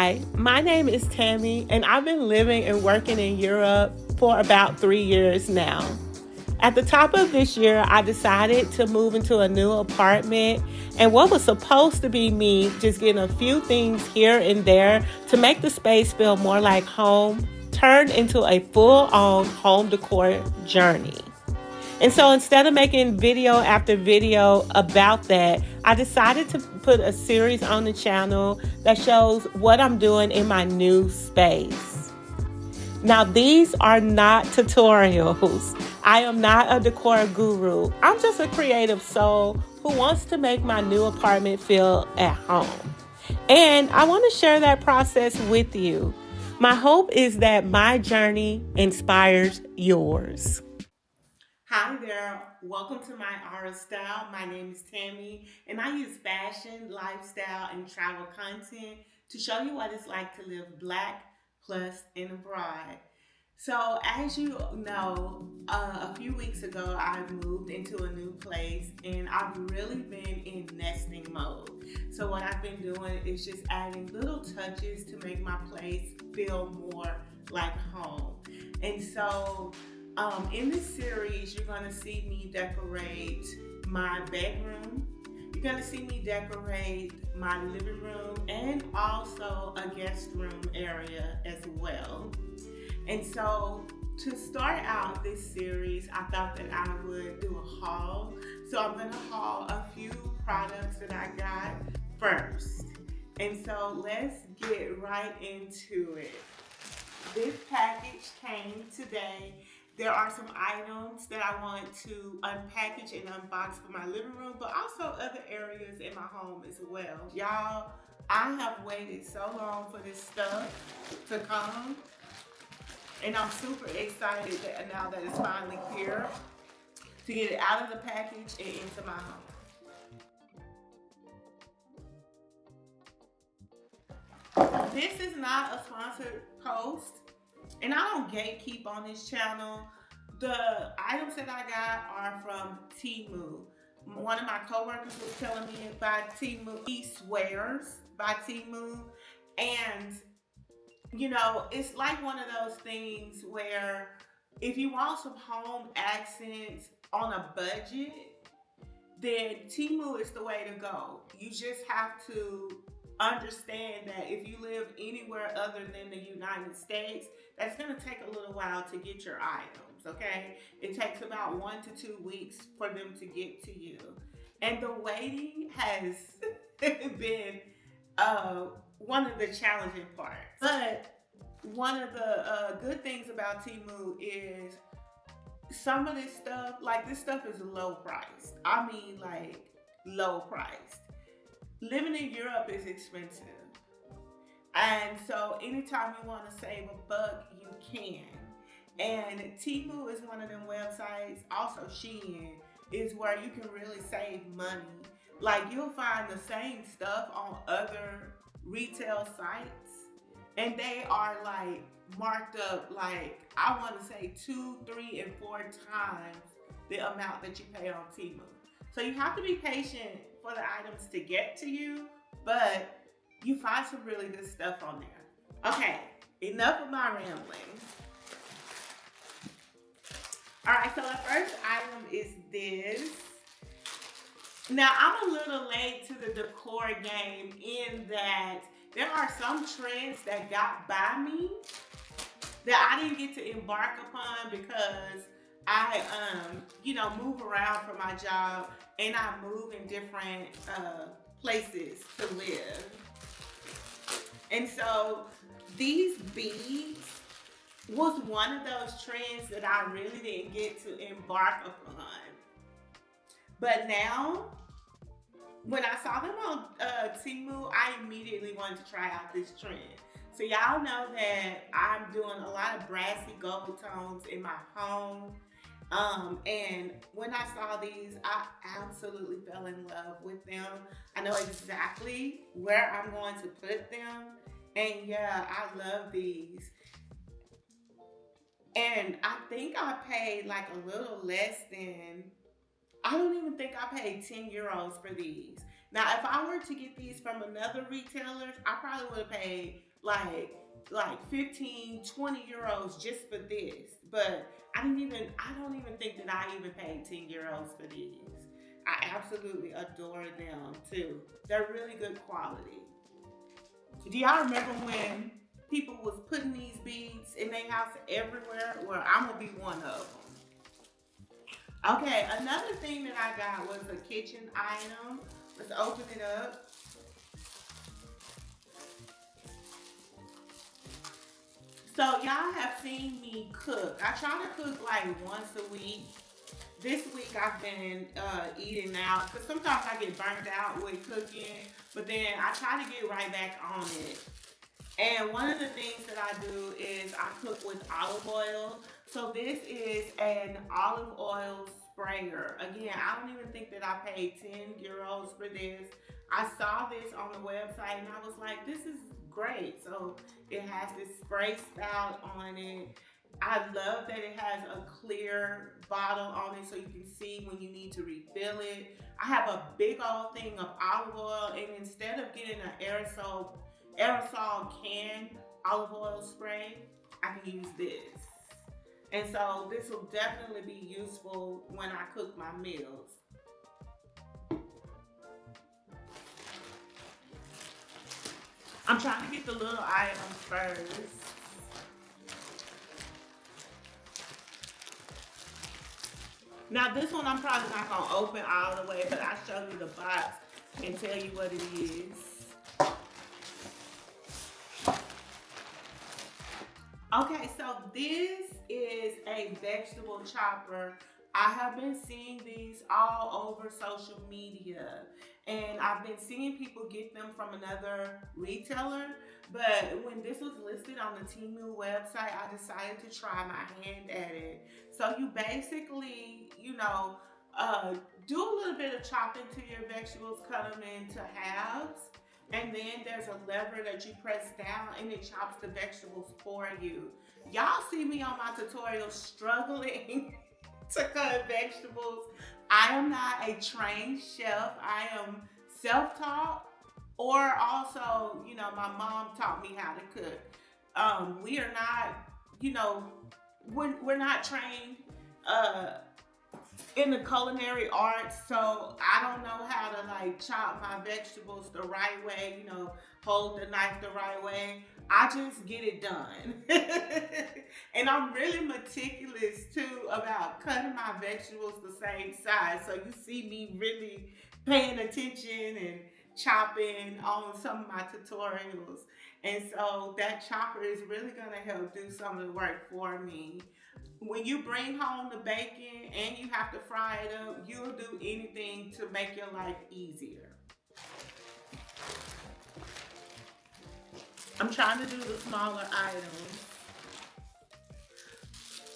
Hi, my name is Tammie, and I've been living and working in Europe for about 3 years now. At the top of this year, I decided to move into a new apartment, and what was supposed to be me just getting a few things here and there to make the space feel more like home turned into a full-on home decor journey. And so instead of making video after video about that, I decided to put a series on the channel that shows what I'm doing in my new space. Now, these are not tutorials. I am not a decor guru. I'm just a creative soul who wants to make my new apartment feel at home. And I want to share that process with you. My hope is that my journey inspires yours. Hi there, welcome to my Aura Style. My name is Tammie, and I use fashion, lifestyle, and travel content to show you what it's like to live black plus and abroad. So, as you know, a few weeks ago, I moved into a new place and I've really been in nesting mode. So, what I've been doing is just adding little touches to make my place feel more like home. And so, in this series, you're going to see me decorate my bedroom. You're going to see me decorate my living room and also a guest room area as well. And so to start out this series, I thought that I would do a haul. So I'm going to haul a few products that I got first. And so let's get right into it. This package came today. There are some items that I want to unpackage and unbox for my living room, but also other areas in my home as well. Y'all, I have waited so long for this stuff to come, and I'm super excited that now that it's finally here to get it out of the package and into my home. This is not a sponsored post. And I don't gatekeep on this channel. The items that I got are from TEMU. One of my coworkers was telling me about TEMU. He swears by TEMU. And, you know, it's like one of those things where if you want some home accents on a budget, then TEMU is the way to go. You just have to understand that if you live anywhere other than the United States, that's going to take a little while to get your items, okay? It takes about 1 to 2 weeks for them to get to you. And the waiting has been one of the challenging parts. But one of the good things about TEMU is some of this stuff, like this stuff is low priced. I mean, like low priced. Living in Europe is expensive. And so anytime you want to save a buck, you can. And TEMU is one of them websites, also Shein, is where you can really save money. Like you'll find the same stuff on other retail sites, and they are like marked up like, I want to say 2, 3, and 4 times the amount that you pay on TEMU. So you have to be patient for the items to get to you, but you find some really good stuff on there. Okay, enough of my rambling. All right, so the first item is this. Now, I'm a little late to the decor game in that there are some trends that got by me that I didn't get to embark upon because I, move around for my job and I move in different places to live. And so these beads was one of those trends that I really didn't get to embark upon. But now, when I saw them on TEMU, I immediately wanted to try out this trend. So y'all know that I'm doing a lot of brassy gold tones in my home. And when I saw these, I absolutely fell in love with them. I know exactly where I'm going to put them. And yeah, I love these. And I think I paid like a little less than, I don't even think I paid 10 euros for these. Now, if I were to get these from another retailer, I probably would have paid like 15, 20 euros just for this. But I don't even think that I even paid 10 euros for these. I absolutely adore them too. They're really good quality. Do y'all remember when people was putting these beads in their house everywhere? Well, I'm gonna be one of them. Okay, another thing that I got was a kitchen item. Let's open it up. So y'all have seen me cook. I try to cook like once a week. This week I've been eating out because sometimes I get burnt out with cooking, but then I try to get right back on it. And one of the things that I do is I cook with olive oil. So this is an olive oil sprayer. Again, I don't even think that I paid 10 euros for this. I saw this on the website and I was like, this is great. So it has this spray spout on it. I love that it has a clear bottle on it so you can see when you need to refill it. I have a big old thing of olive oil, and instead of getting an aerosol can olive oil spray, I can use this. And so this will definitely be useful when I cook my meals. I'm trying to get the little items first. Now this one I'm probably not gonna open all the way, but I'll show you the box and tell you what it is. Okay, so this is a vegetable chopper. I have been seeing these all over social media, and I've been seeing people get them from another retailer, but when this was listed on the TEMU website, I decided to try my hand at it. So you basically, do a little bit of chopping to your vegetables, cut them into halves, and then there's a lever that you press down and it chops the vegetables for you. Y'all see me on my tutorial struggling to cut vegetables. I am not a trained chef. I am self-taught, or also, my mom taught me how to cook. We are not, we're not trained in the culinary arts, so I don't know how to like chop my vegetables the right way, hold the knife the right way. I just get it done. And I'm really meticulous too about cutting my vegetables the same size. So you see me really paying attention and chopping on some of my tutorials. And so that chopper is really gonna help do some of the work for me. When you bring home the bacon and you have to fry it up, you'll do anything to make your life easier. I'm trying to do the smaller items.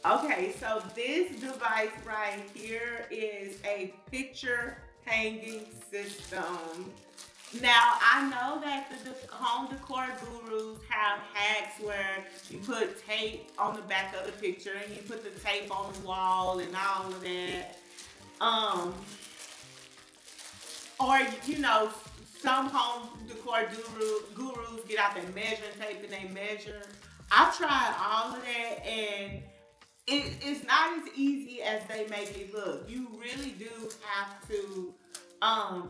Okay, so this device right here is a picture hanging system. Now, I know that the home decor gurus have hacks where you put tape on the back of the picture and you put the tape on the wall and all of that. Or, some home decor gurus get out their measuring tape and they measure. I've tried all of that, and it's not as easy as they make it look. You really do have to,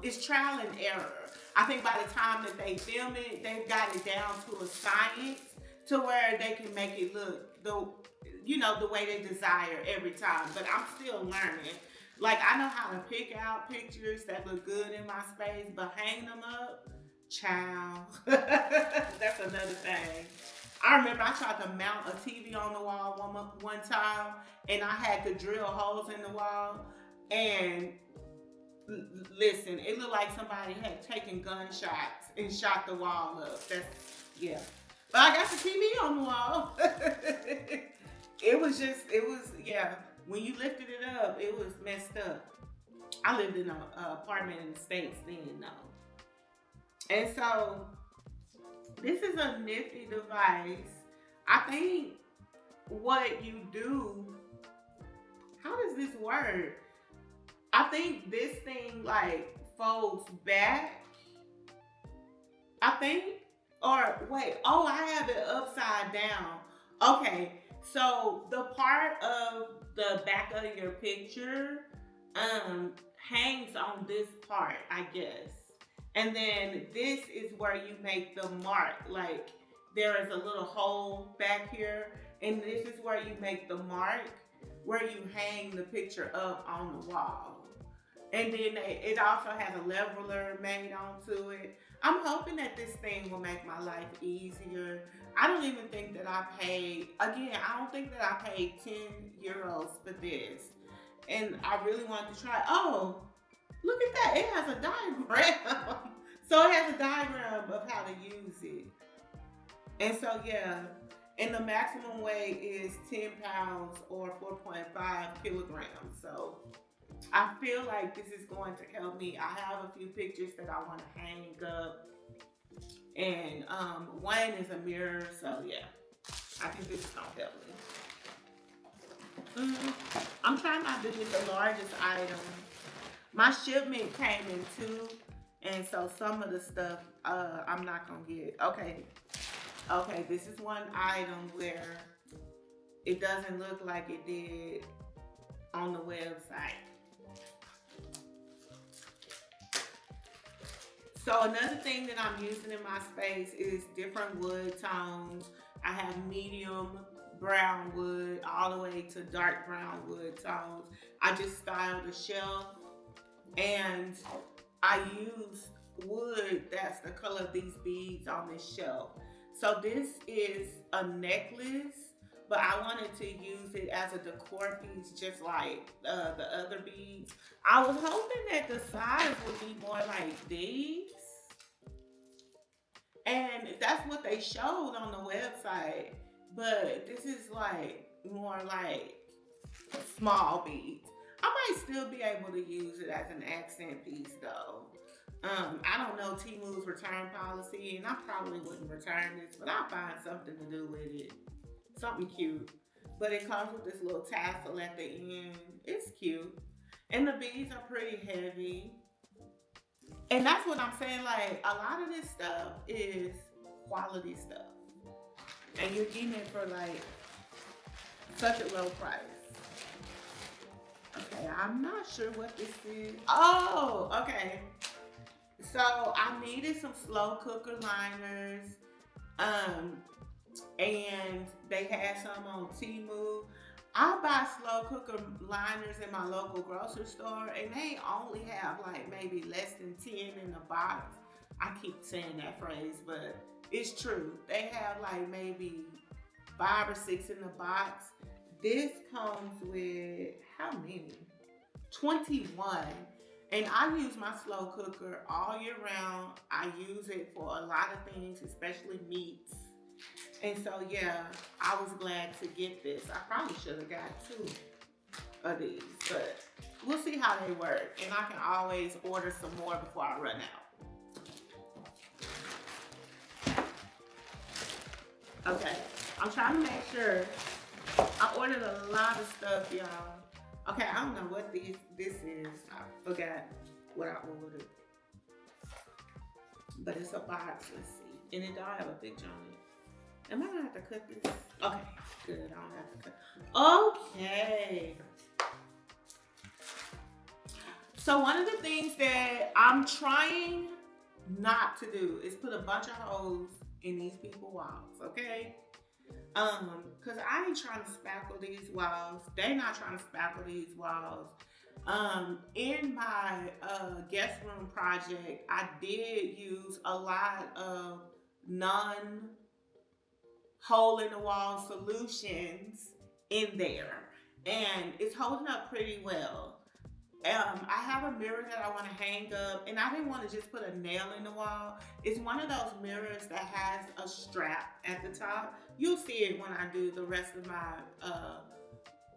it's trial and error. I think by the time that they film it, they've got it down to a science to where they can make it look the way they desire every time. But I'm still learning. Like, I know how to pick out pictures that look good in my space, but hang them up, child. That's another thing. I remember I tried to mount a TV on the wall one time, and I had to drill holes in the wall. And listen, it looked like somebody had taken gunshots and shot the wall up. Yeah. But I got the TV on the wall. Yeah. When you lifted it up, it was messed up. I lived in an apartment in the States then, though. And so, this is a nifty device. I think what you do, how does this work? I think this thing like folds back. I think. Or wait, oh, I have it upside down. Okay, so the part of the back of your picture hangs on this part, I guess. And then this is where you make the mark. Like there is a little hole back here, and this is where you make the mark where you hang the picture up on the wall. And then it also has a leveler made onto it. I'm hoping that this thing will make my life easier. I don't even think that I paid, again, I don't think that I paid 10 euros for this. And I really wanted to try, oh, look at that, it has a diagram. So it has a diagram of how to use it. And so, yeah, and the maximum weight is 10 pounds or 4.5 kilograms. So I feel like this is going to help me. I have a few pictures that I want to hang up. And one is a mirror, so yeah. I think this is gonna help me. I'm trying not to get the largest item. My shipment came in two, and so some of the stuff I'm not gonna get. Okay, this is one item where it doesn't look like it did on the website. So another thing that I'm using in my space is different wood tones. I have medium brown wood all the way to dark brown wood tones. I just styled a shelf, and I use wood that's the color of these beads on this shelf. So this is a necklace, but I wanted to use it as a decor piece, just like the other beads. I was hoping that the size would be more like these. And that's what they showed on the website. But this is like more like small beads. I might still be able to use it as an accent piece though. I don't know TEMU's return policy, and I probably wouldn't return this, but I'll find something to do with it. Something cute. But it comes with this little tassel at the end. It's cute. And the beads are pretty heavy. And that's what I'm saying, like, a lot of this stuff is quality stuff. And you're getting it for, like, such a low price. Okay, I'm not sure what this is. Oh, okay. So, I needed some slow cooker liners. And they had some on TEMU. I buy slow cooker liners in my local grocery store, and they only have like maybe less than 10 in the box. I keep saying that phrase, but it's true. They have like maybe 5 or 6 in the box. This comes with how many? 21. And I use my slow cooker all year round. I use it for a lot of things, especially meats. And so, yeah, I was glad to get this. I probably should have got 2 of these, but we'll see how they work. And I can always order some more before I run out. Okay, I'm trying to make sure. I ordered a lot of stuff, y'all. Okay, I don't know what this is. I forgot what I ordered. But it's a box, let's see. And it don't have a picture on it. Am I gonna have to cut this? Okay, good, I don't have to cut. Okay. So one of the things that I'm trying not to do is put a bunch of holes in these people's walls, okay? Cause I ain't trying to spackle these walls. They not trying to spackle these walls. In my guest room project, I did use a lot of hole in the wall solutions in there, and it's holding up pretty well. I have a mirror that I want to hang up, and I didn't want to just put a nail in the wall. It's one of those mirrors that has a strap at the top. You'll see it when I do the rest of my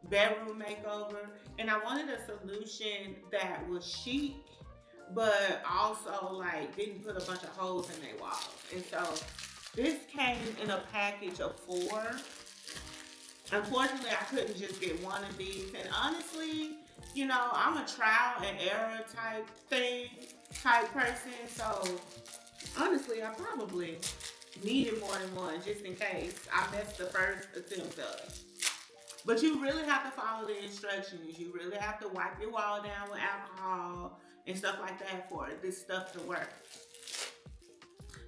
bedroom makeover. And I wanted a solution that was chic, but also like didn't put a bunch of holes in their walls. And so this came in a package of 4. Unfortunately, I couldn't just get one of these. And honestly, you know, I'm a trial and error type person. So honestly, I probably needed more than one just in case I messed the first attempt up. But you really have to follow the instructions. You really have to wipe your wall down with alcohol and stuff like that for this stuff to work.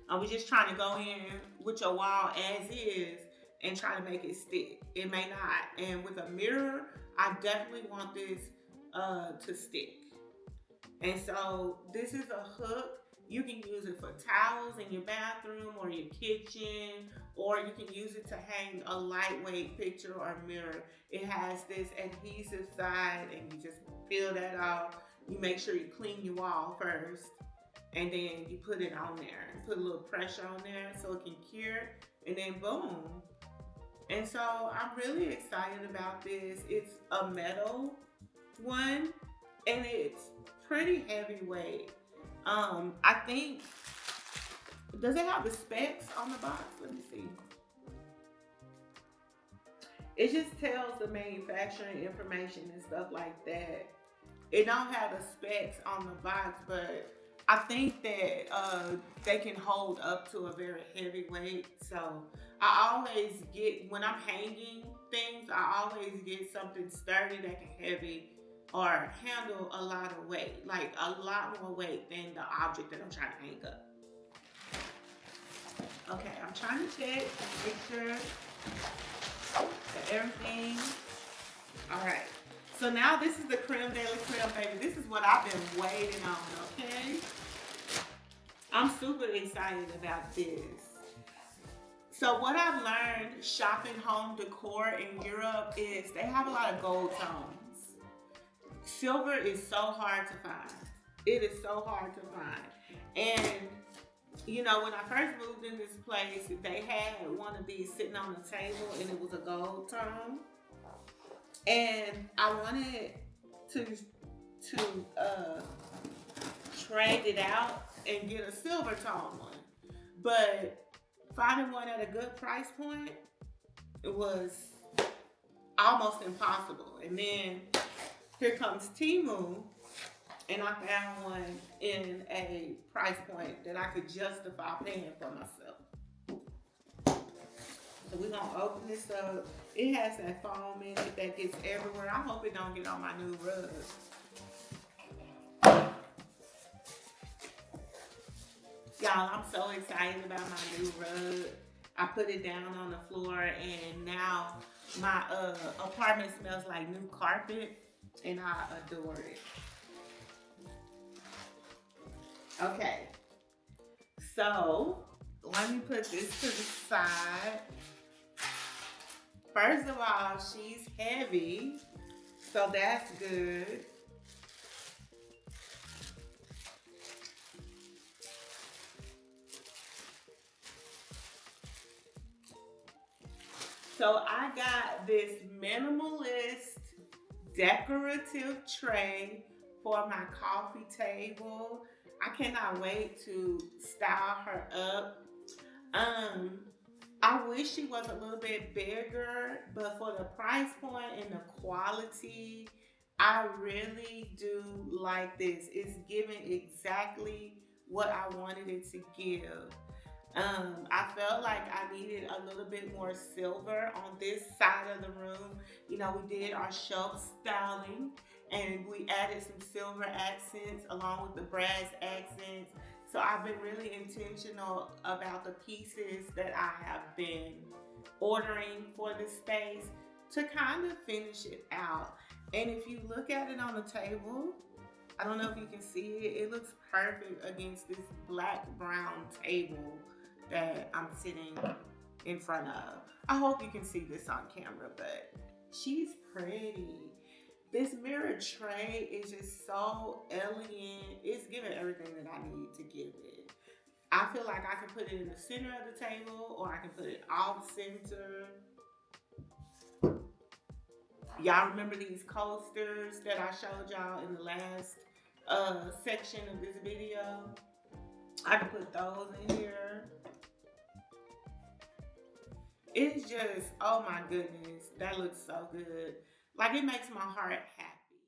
We're just trying to go in with your wall as is and try to make it stick. It may not. And with a mirror, I definitely want this to stick. And so this is a hook. You can use it for towels in your bathroom or your kitchen, or you can use it to hang a lightweight picture or mirror. It has this adhesive side, and you just peel that off. You make sure you clean your wall first, and then you put it on there and put a little pressure on there so it can cure, and then boom. And so I'm really excited about this. It's a metal one, and it's pretty heavyweight. I think, does it have the specs on the box? Let me see. It just tells the manufacturing information and stuff like that. It don't have the specs on the box, but I think that they can hold up to a very heavy weight. So I always get, when I'm hanging things, I always get something sturdy that can heavy or handle a lot of weight, like a lot more weight than the object that I'm trying to hang up. Okay, I'm trying to check, make sure that everything. All right, so now this is the creme de la creme, baby. This is what I've been waiting on, okay? I'm super excited about this. So what I've learned shopping Home Decor in Europe is they have a lot of gold tones. Silver is so hard to find. It is so hard to find. And, you know, when I first moved in this place, they had one of these sitting on the table and it was a gold tone. And I wanted to trade it out and get a silver tone one. But finding one at a good price point, it was almost impossible. And then here comes TEMU, and I found one in a price point that I could justify paying for myself. So we're gonna open this up. It has that foam in it that gets everywhere. I hope it don't get on my new rug. Y'all, I'm so excited about my new rug. I put it down on the floor, and now my apartment smells like new carpet. And I adore it. Okay, so let me put this to the side. First of all, she's heavy, so that's good. So I got this minimalist decorative tray for my coffee table. I cannot wait to style her up. I wish she was a little bit bigger, but for the price point and the quality, I really do like this. It's giving exactly what I wanted it to give. I felt like I needed a little bit more silver on this side of the room. You know, we did our shelf styling and we added some silver accents along with the brass accents. So I've been really intentional about the pieces that I have been ordering for this space to kind of finish it out. And if you look at it on the table, I don't know if you can see it, it looks perfect against this black brown table that I'm sitting in front of. I hope you can see this on camera, but she's pretty. This mirror tray is just so elegant. It's giving everything that I need to give it. I feel like I can put it in the center of the table or I can put it off center. Y'all remember these coasters that I showed y'all in the last section of this video? I can put those in here. It's just, oh my goodness, that looks so good. Like, it makes my heart happy.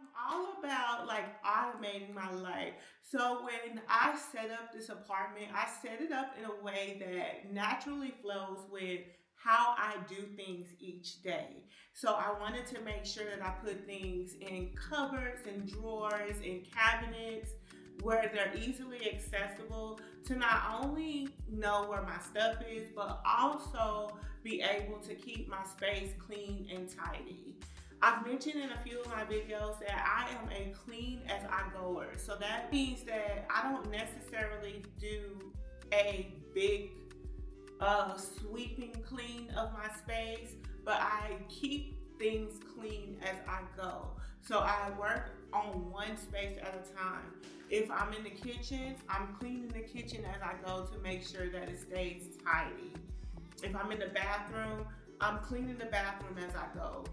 I'm all about like automating my life. So when I set up this apartment, I set it up in a way that naturally flows with how I do things each day. So I wanted to make sure that I put things in cupboards and drawers and cabinets where they're easily accessible to not only know where my stuff is, but also be able to keep my space clean and tidy. I've mentioned in a few of my videos that I am a clean as I goer. So that means that I don't necessarily do a big sweeping clean of my space, but I keep things clean as I go. So I work on one space at a time. If I'm in the kitchen, I'm cleaning the kitchen as I go to make sure that it stays tidy. If I'm in the bathroom, I'm cleaning the bathroom as I go.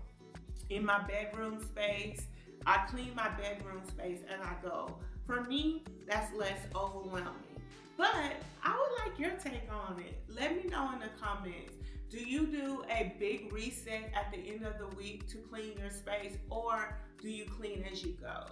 In my bedroom space, I clean my bedroom space as I go. For me, that's less overwhelming. But I would like your take on it. Let me know in the comments. Do you do a big reset at the end of the week to clean your space, or do you clean as you go?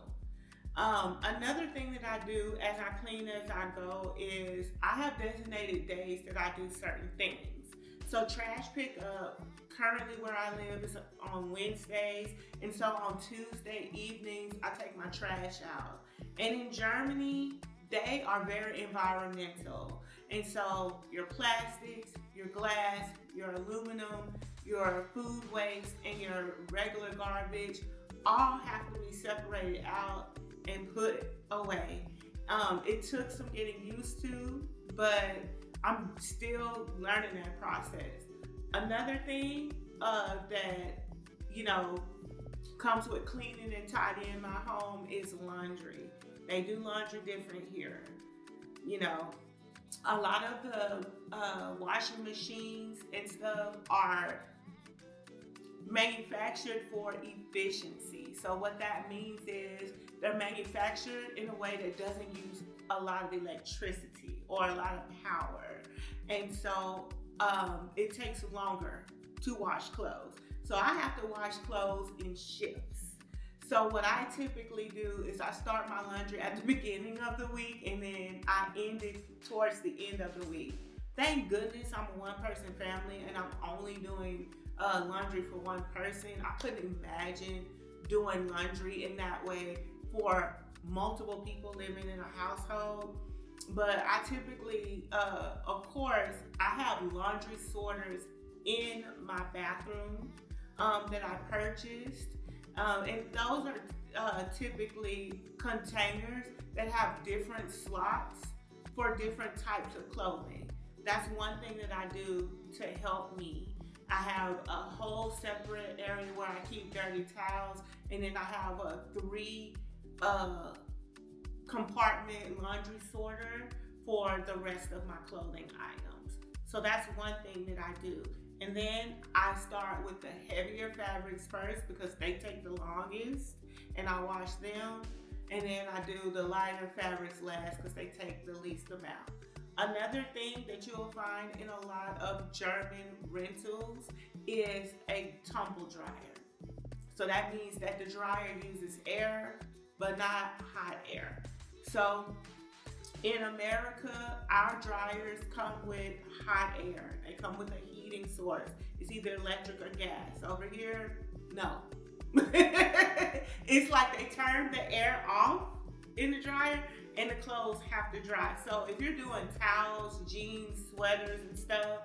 Another thing that I do as I clean as I go is I have designated days that I do certain things. So trash pickup, currently where I live, is on Wednesdays. And so on Tuesday evenings, I take my trash out. And in Germany, they are very environmental. And so your plastics, your glass, your aluminum, your food waste, and your regular garbage all have to be separated out and put away. It took some getting used to, but I'm still learning that process. Another thing that, comes with cleaning and tidying my home is laundry. They do laundry different here. A lot of the washing machines and stuff are manufactured for efficiency. So what that means is they're manufactured in a way that doesn't use a lot of electricity or a lot of power. And so it takes longer to wash clothes. So I have to wash clothes in shifts. So what I typically do is I start my laundry at the beginning of the week and then I end it towards the end of the week. Thank goodness I'm a one-person family and I'm only doing laundry for one person. I couldn't imagine doing laundry in that way for multiple people living in a household. But I typically, of course, I have laundry sorters in my bathroom that I purchased. And those are typically containers that have different slots for different types of clothing. That's one thing that I do to help me. I have a whole separate area where I keep dirty towels, and then I have a 3 compartment laundry sorter for the rest of my clothing items. So that's one thing that I do. And then I start with the heavier fabrics first because they take the longest, and I wash them. And then I do the lighter fabrics last because they take the least amount. Another thing that you'll find in a lot of German rentals is a tumble dryer. So that means that the dryer uses air, but not hot air. So in America, our dryers come with hot air. They come with a heating source. It's either electric or gas. Over here, no. It's like they turn the air off in the dryer and the clothes have to dry. So if you're doing towels, jeans, sweaters, and stuff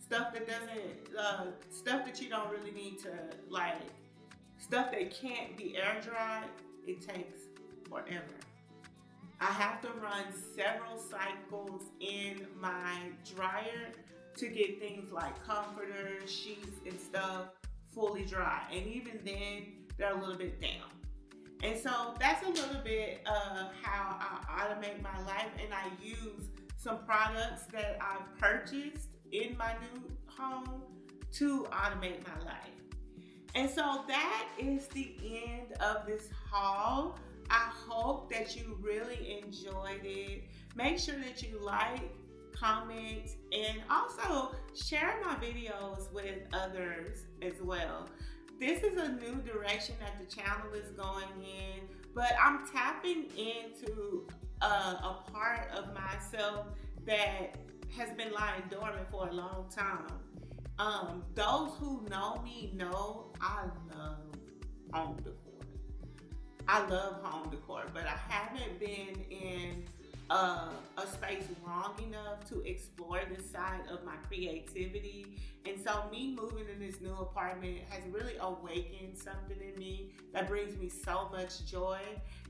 that doesn't, stuff that you don't really need to, like, stuff that can't be air dried, it takes forever. I have to run several cycles in my dryer to get things like comforters, sheets, and stuff fully dry. And even then, they're a little bit damp. And so that's a little bit of how I automate my life, and I use some products that I've purchased in my new home to automate my life. And so that is the end of this haul. I hope that you really enjoyed it. Make sure that you like, comment, and also share my videos with others as well. This is a new direction that the channel is going in. But I'm tapping into a part of myself that has been lying dormant for a long time. Those who know me know I love home decor. I love home decor, but I haven't been in a space long enough to explore this side of my creativity. And so me moving in this new apartment has really awakened something in me that brings me so much joy.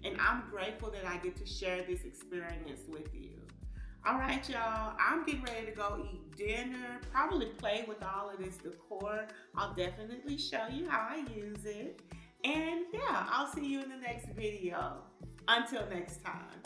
And I'm grateful that I get to share this experience with you. All right, y'all, I'm getting ready to go eat dinner, probably play with all of this decor. I'll definitely show you how I use it. And yeah, I'll see you in the next video. Until next time.